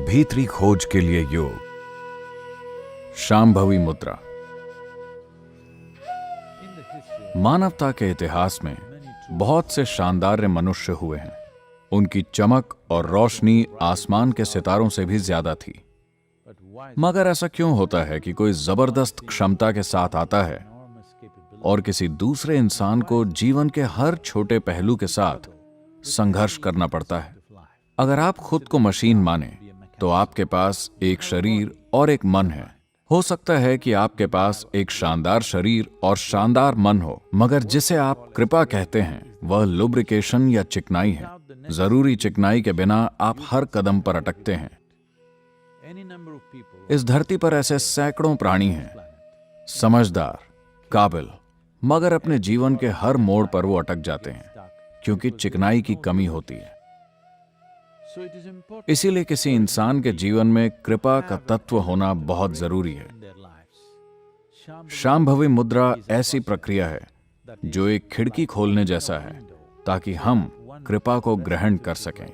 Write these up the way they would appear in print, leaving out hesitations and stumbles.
भीतरी खोज के लिए योग। शांभवी मुद्रा। मानवता के इतिहास में बहुत से शानदार मनुष्य हुए हैं। उनकी चमक और रोशनी आसमान के सितारों से भी ज्यादा थी। मगर ऐसा क्यों होता है कि कोई जबरदस्त क्षमता के साथ आता है और किसी दूसरे इंसान को जीवन के हर छोटे पहलू के साथ संघर्ष करना पड़ता है? अगर आप खुद को मशीन माने तो आपके पास एक शरीर और एक मन है। हो सकता है कि आपके पास एक शानदार शरीर और शानदार मन हो, मगर जिसे आप कृपा कहते हैं वह लुब्रिकेशन या चिकनाई है। जरूरी चिकनाई के बिना आप हर कदम पर अटकते हैं। इस धरती पर ऐसे सैकड़ों प्राणी हैं, समझदार, काबिल, मगर अपने जीवन के हर मोड़ पर वो अटक जाते हैं क्योंकि चिकनाई की कमी होती है। इसीलिए किसी इंसान के जीवन में कृपा का तत्व होना बहुत जरूरी है। शांभवी मुद्रा ऐसी प्रक्रिया है जो एक खिड़की खोलने जैसा है ताकि हम कृपा को ग्रहण कर सकें।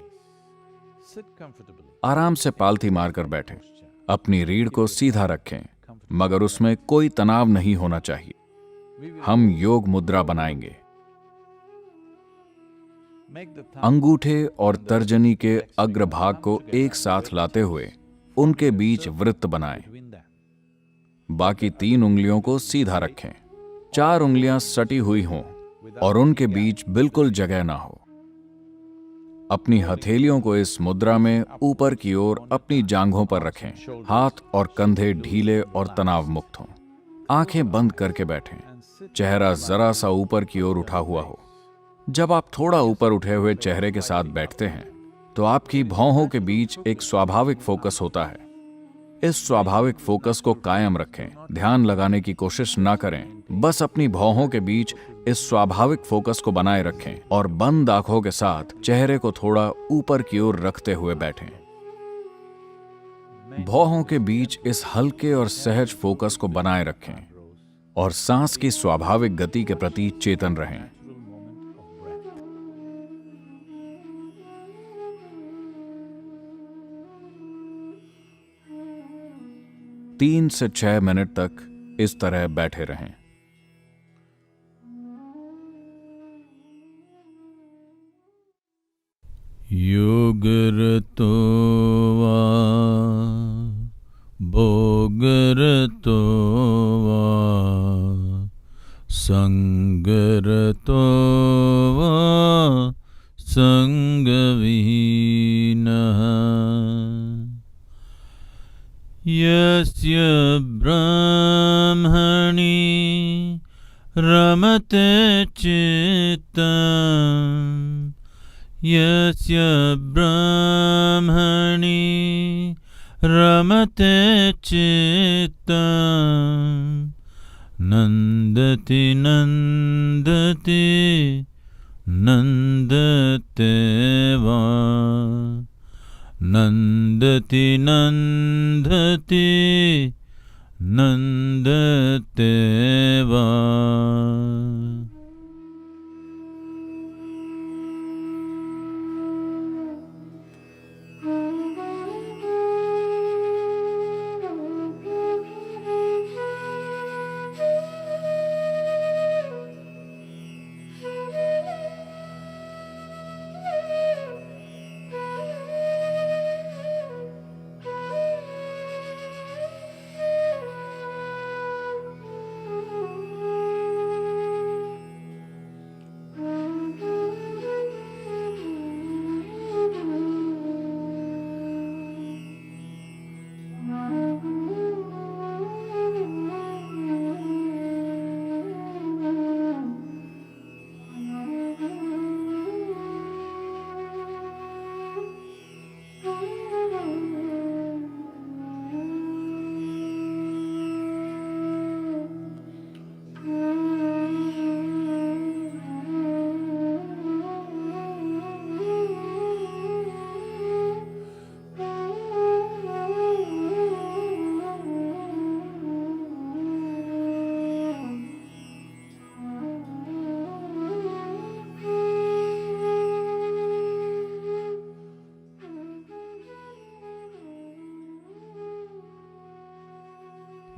आराम से पालथी मारकर बैठें, अपनी रीढ़ को सीधा रखें, मगर उसमें कोई तनाव नहीं होना चाहिए। हम योग मुद्रा बनाएंगे। अंगूठे और तर्जनी के अग्रभाग को एक साथ लाते हुए उनके बीच वृत्त बनाएं। बाकी 3 उंगलियों को सीधा रखें। 4 उंगलियां सटी हुई हों और उनके बीच बिल्कुल जगह ना हो। अपनी हथेलियों को इस मुद्रा में ऊपर की ओर अपनी जांघों पर रखें। हाथ और कंधे ढीले और तनाव मुक्त हों। आंखें बंद करके बैठें। चेहरा जरा सा ऊपर की ओर उठा हुआ हो। जब आप थोड़ा ऊपर उठे हुए चेहरे के साथ बैठते हैं तो आपकी भौहों के बीच एक स्वाभाविक फोकस होता है। इस स्वाभाविक फोकस को कायम रखें। ध्यान लगाने की कोशिश ना करें, बस अपनी भौहों के बीच इस स्वाभाविक फोकस को बनाए रखें और बंद आंखों के साथ चेहरे को थोड़ा ऊपर की ओर रखते हुए बैठें। भौहों के बीच इस हल्के और सहज फोकस को बनाए रखें और सांस की स्वाभाविक गति के प्रति चेतन रहें। 3 से 6 मिनट तक इस तरह बैठे रहें। योगरतो वा भोगरतो वा संगरतो वा संगविहीनः यस्य ब्रह्मणि रमते चित्तम् यस्य ब्रह्मणि रमते चित्तम् नन्दति नन्दति नन्दते वा नन्दति नन्दति नन्दते वा।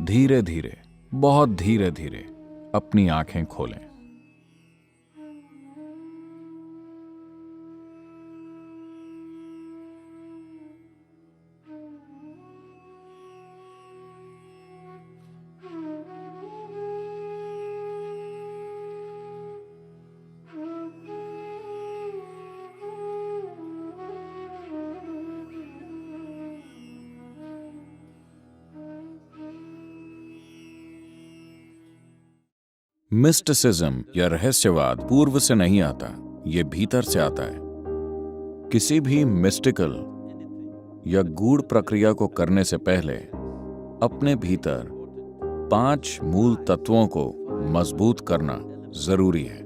धीरे धीरे, बहुत धीरे धीरे अपनी आंखें खोलें। मिस्टिसिज्म या रहस्यवाद पूर्व से नहीं आता, ये भीतर से आता है। किसी भी मिस्टिकल या गूढ़ प्रक्रिया को करने से पहले अपने भीतर 5 मूल तत्वों को मजबूत करना जरूरी है।